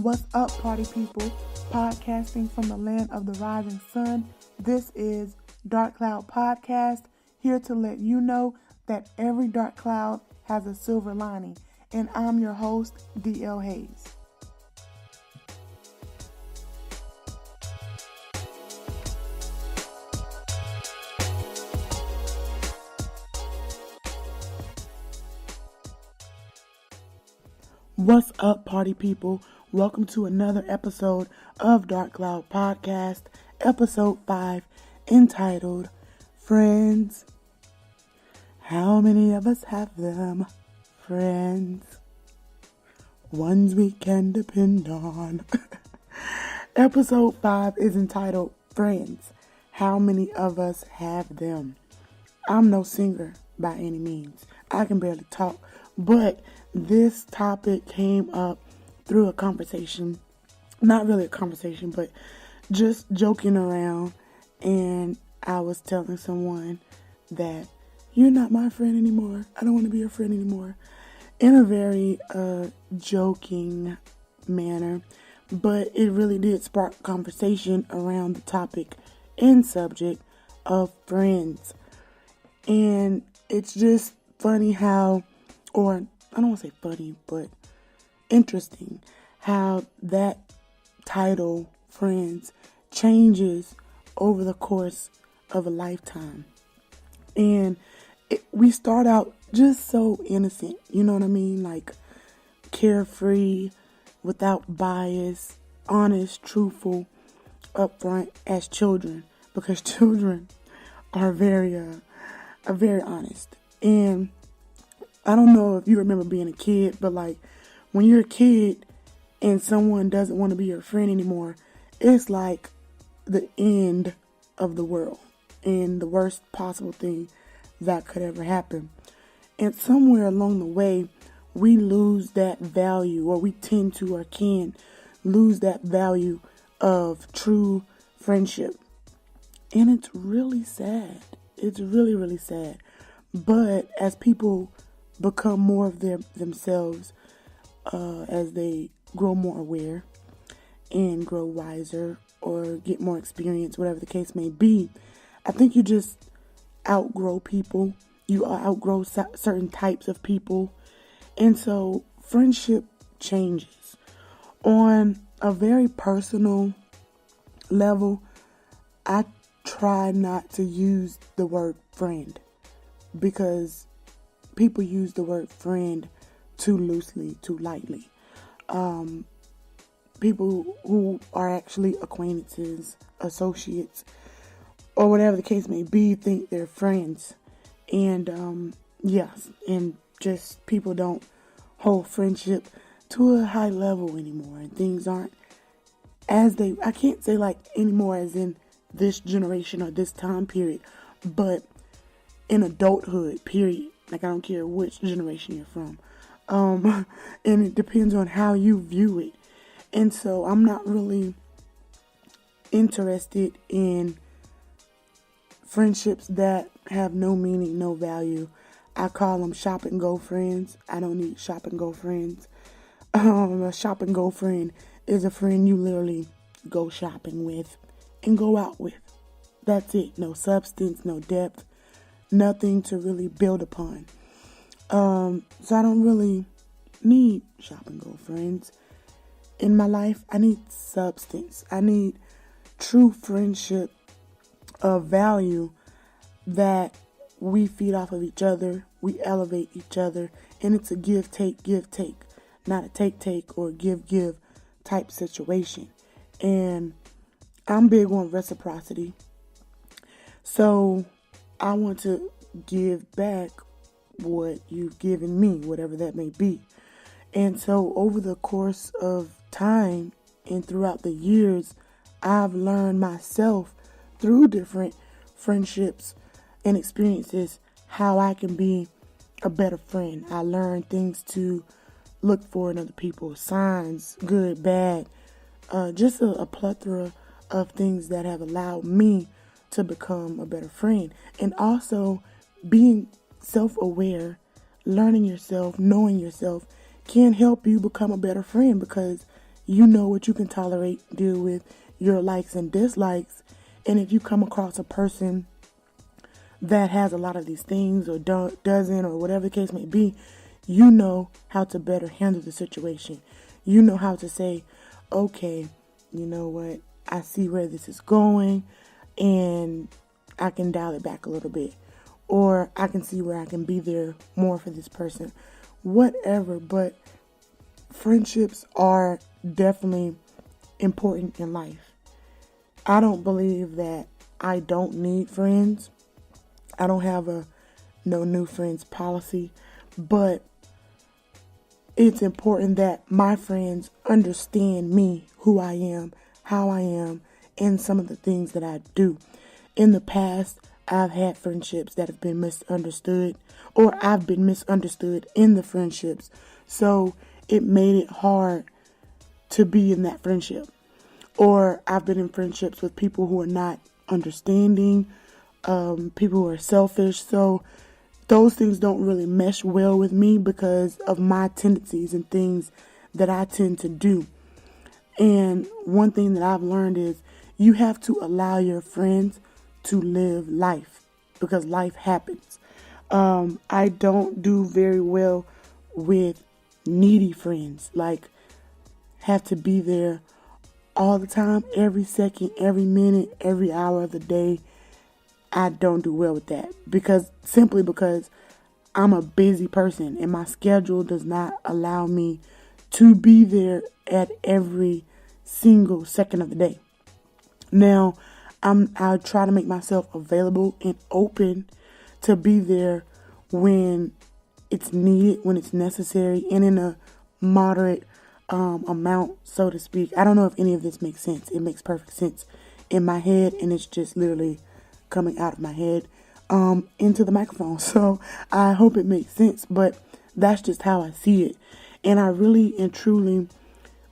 What's up, party people? Podcasting from the land of the rising sun. This is Dark Cloud Podcast, here to let you know that every dark cloud has a silver lining. And I'm your host, D.L. Hayes. What's up, party people? Welcome to another episode of Dark Cloud Podcast, episode 5, entitled Friends. How many of us have them? Friends. Ones we can depend on. Episode 5 is entitled Friends. How many of us have them? I'm no singer by any means. I can barely talk, but this topic came up through a conversation. Not really a conversation, but just joking around. And I was telling someone that you're not my friend anymore. I don't want to be your friend anymore. In a very joking manner. But it really did spark conversation around the topic and subject of friends. And it's just funny how, or I don't want to say funny, but interesting how that title, Friends, changes over the course of a lifetime. And we start out just so innocent, you know what I mean? Like carefree, without bias, honest, truthful, upfront as children, because children are very honest. And I don't know if you remember being a kid, but like when you're a kid and someone doesn't want to be your friend anymore, it's like the end of the world and the worst possible thing that could ever happen. And somewhere along the way, we lose that value, or we tend to or can lose that value of true friendship. And it's really sad. It's really, really sad. But as people become more of themselves, as they grow more aware and grow wiser or get more experience, whatever the case may be, I think you just outgrow people. You outgrow certain types of people. And so friendship changes. On a very personal level, I try not to use the word friend because people use the word friend too loosely, too lightly. People who are actually acquaintances, associates, or whatever the case may be, think they're friends. And yes, and just people don't hold friendship to a high level anymore. And things aren't I can't say like anymore as in this generation or this time period, but in adulthood, period. Like, I don't care which generation you're from. And it depends on how you view it. And so I'm not really interested in friendships that have no meaning, no value. I call them shop and go friends. I don't need shop and go friends. A shop and go friend is a friend you literally go shopping with and go out with. That's it. No substance, no depth, nothing to really build upon. So I don't really need shop and go friends. In my life, I need substance. I need true friendship of value that we feed off of each other, we elevate each other, and it's a give, take, not a take, or give type situation. And I'm big on reciprocity. So I want to give back what you've given me, whatever that may be. And so over the course of time and throughout the years, I've learned myself through different friendships and experiences how I can be a better friend. I learned things to look for in other people, signs, good, bad, just a plethora of things that have allowed me to become a better friend. And also being self-aware, learning yourself, knowing yourself can help you become a better friend, because You know what you can tolerate, deal with, your likes and dislikes. And if you come across a person that has a lot of these things or doesn't, or whatever the case may be, you know how to better handle the situation. You know how to say, okay, you know what, I see where this is going and I can dial it back a little bit. Or I can see where I can be there more for this person. Whatever, but friendships are definitely important in life. I don't believe that I don't need friends. I don't have a no new friends policy, but it's important that my friends understand me, who I am, how I am, and some of the things that I do. In the past, I've had friendships that have been misunderstood, or I've been misunderstood in the friendships. So it made it hard to be in that friendship. Or I've been in friendships with people who are not understanding, people who are selfish. So those things don't really mesh well with me because of my tendencies and things that I tend to do. And one thing that I've learned is you have to allow your friends to live life because life happens. I don't do very well with needy friends, like have to be there all the time, every second, every minute, every hour of the day. I don't do well with that simply because I'm a busy person and my schedule does not allow me to be there at every single second of the day. Now, I try to make myself available and open to be there when it's needed, when it's necessary, and in a moderate amount, so to speak. I don't know if any of this makes sense. It makes perfect sense in my head, and it's just literally coming out of my head into the microphone. So I hope it makes sense, but that's just how I see it. And I really and truly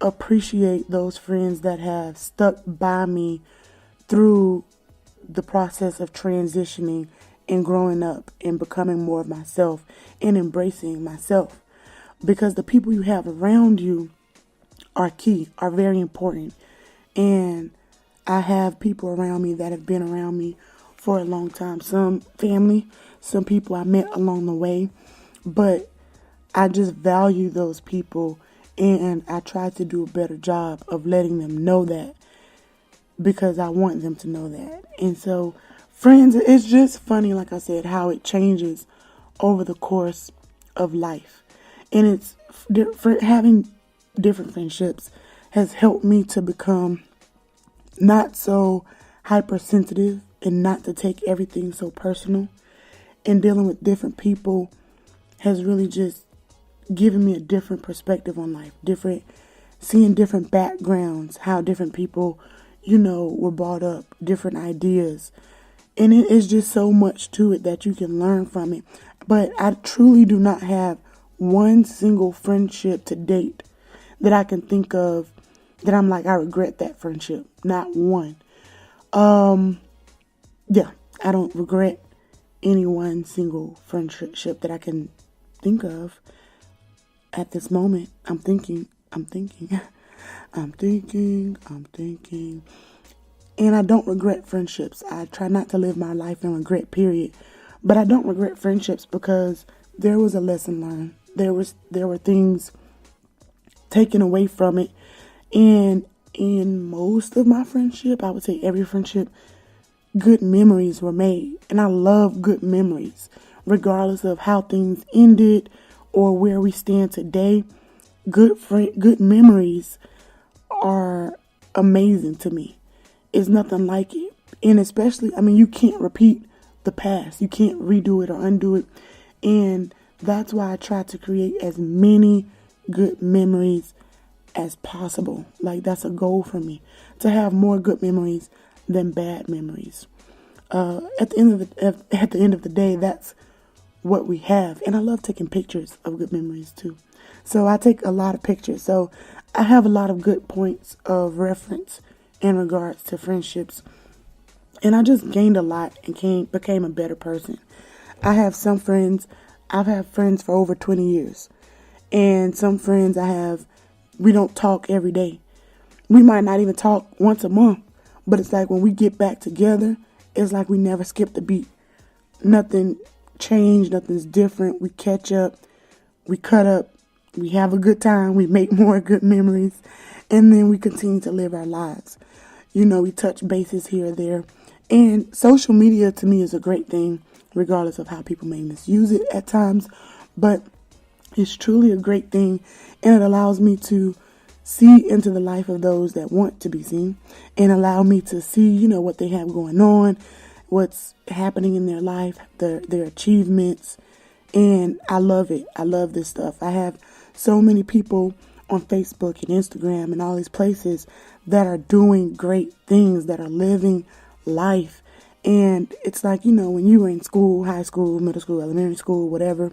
appreciate those friends that have stuck by me through the process of transitioning and growing up and becoming more of myself and embracing myself. Because the people you have around you are key, are very important. And I have people around me that have been around me for a long time. Some family, some people I met along the way. But I just value those people, and I try to do a better job of letting them know that, because I want them to know that. And so, friends, it's just funny, like I said, how it changes over the course of life. And it's having different friendships has helped me to become not so hypersensitive and not to take everything so personal. And dealing with different people has really just given me a different perspective on life, seeing different backgrounds, how different people, were brought up, different ideas. And it is just so much to it that you can learn from it. But I truly do not have one single friendship to date that I can think of that I'm like, I regret that friendship. Not one. Yeah, I don't regret any one single friendship that I can think of at this moment. I'm thinking. And I don't regret friendships. I try not to live my life in regret, period. But I don't regret friendships because there was a lesson learned. There were things taken away from it. And in most of my friendship, I would say every friendship, good memories were made. And I love good memories, regardless of how things ended or where we stand today. Good memories are amazing to me. It's nothing like it. And especially, you can't repeat the past. You can't redo it or undo it. And that's why I try to create as many good memories as possible. Like, that's a goal for me, to have more good memories than bad memories. At the end of the day, that's what we have. And I love taking pictures of good memories too. So I take a lot of pictures. So I have a lot of good points of reference in regards to friendships. And I just gained a lot and became a better person. I have some friends, I've had friends for over 20 years. And some friends we don't talk every day. We might not even talk once a month, but it's like when we get back together, it's like we never skipped a beat. Nothing changed, nothing's different. We catch up, we cut up, we have a good time, we make more good memories, and then we continue to live our lives. We touch bases here or there. And social media to me is a great thing, regardless of how people may misuse it at times. But it's truly a great thing, and it allows me to see into the life of those that want to be seen, and allow me to see, what they have going on, what's happening in their life, their achievements. And I love it. I love this stuff. I have so many people on Facebook and Instagram and all these places that are doing great things, that are living life. And it's like, when you were in school, high school, middle school, elementary school, whatever,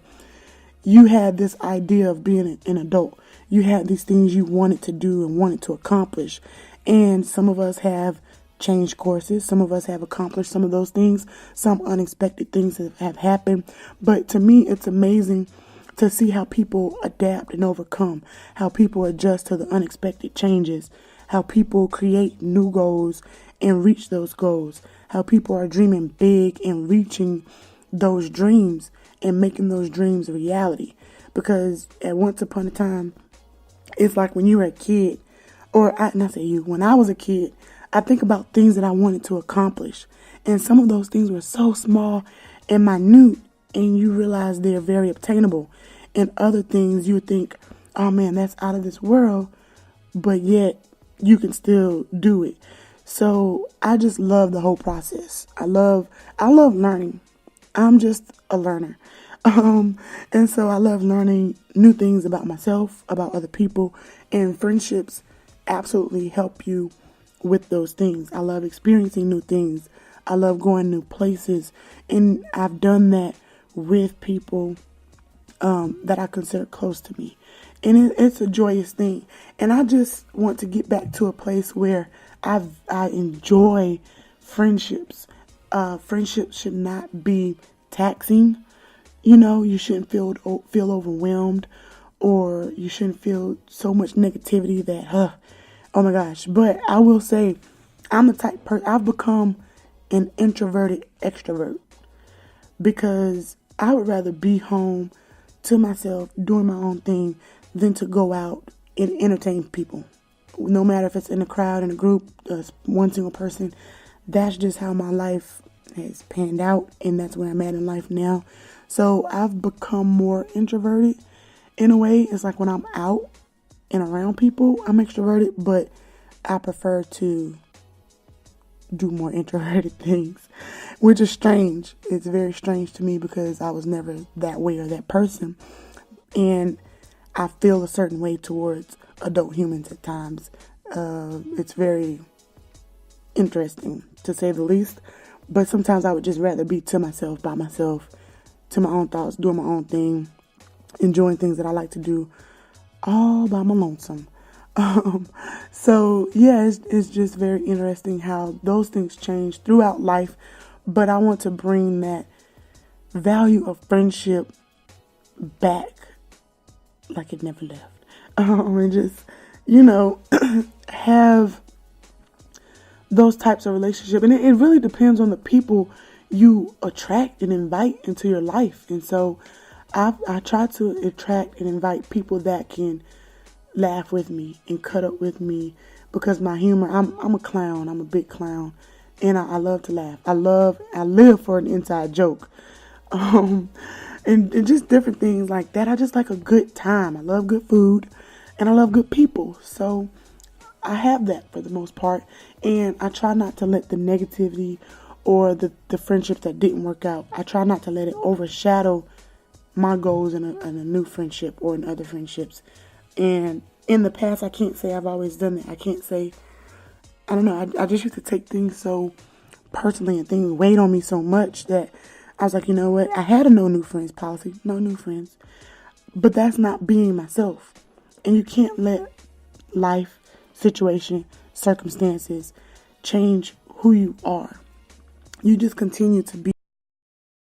you had this idea of being an adult. You had these things you wanted to do and wanted to accomplish. And some of us have changed courses. Some of us have accomplished some of those things. Some unexpected things have happened. But to me, it's amazing to see how people adapt and overcome, how people adjust to the unexpected changes, how people create new goals and reach those goals, how people are dreaming big and reaching those dreams and making those dreams a reality. Because at once upon a time, it's like when you were a kid, when I was a kid, I think about things that I wanted to accomplish. And some of those things were so small and minute, and you realize they're very obtainable. And other things you think, oh man, that's out of this world, but yet you can still do it. So I just love the whole process. I love learning. I'm just a learner. And so I love learning new things about myself, about other people, and friendships absolutely help you with those things. I love experiencing new things. I love going new places, and I've done that with people that I consider close to me. And it's a joyous thing. And I just want to get back to a place where I enjoy friendships. Friendships should not be taxing. You shouldn't feel overwhelmed, or you shouldn't feel so much negativity that, oh my gosh. But I will say, I'm the type person, I've become an introverted extrovert, because I would rather be home to myself doing my own thing than to go out and entertain people. No matter if it's in a crowd, in a group, one single person. That's just how my life has panned out, and that's where I'm at in life now. So I've become more introverted in a way. It's like when I'm out and around people, I'm extroverted, but I prefer to do more introverted things, which is strange. It's very strange to me, because I was never that way or that person. And I feel a certain way towards adult humans at times. It's very interesting, to say the least. But sometimes I would just rather be to myself, by myself, to my own thoughts, doing my own thing, enjoying things that I like to do, all by my lonesome. So yeah, it's just very interesting how those things change throughout life. But I want to bring that value of friendship back like it never left. And just, have those types of relationships. And it really depends on the people you attract and invite into your life. And so I try to attract and invite people that can laugh with me and cut up with me, because my humor, I'm a clown. I'm a big clown, and I love to laugh. I live for an inside joke. And just different things like that. I just like a good time. I love good food, and I love good people. So I have that for the most part, and I try not to let the negativity or the friendships that didn't work out, I try not to let it overshadow my goals in a new friendship or in other friendships. And in the past, I can't say I've always done that. I can't say, I don't know, I just used to take things so personally, and things weighed on me so much that I was like, you know what? I had a no new friends policy, no new friends. But that's not being myself. And you can't let life, situation, circumstances change who you are. You just continue to be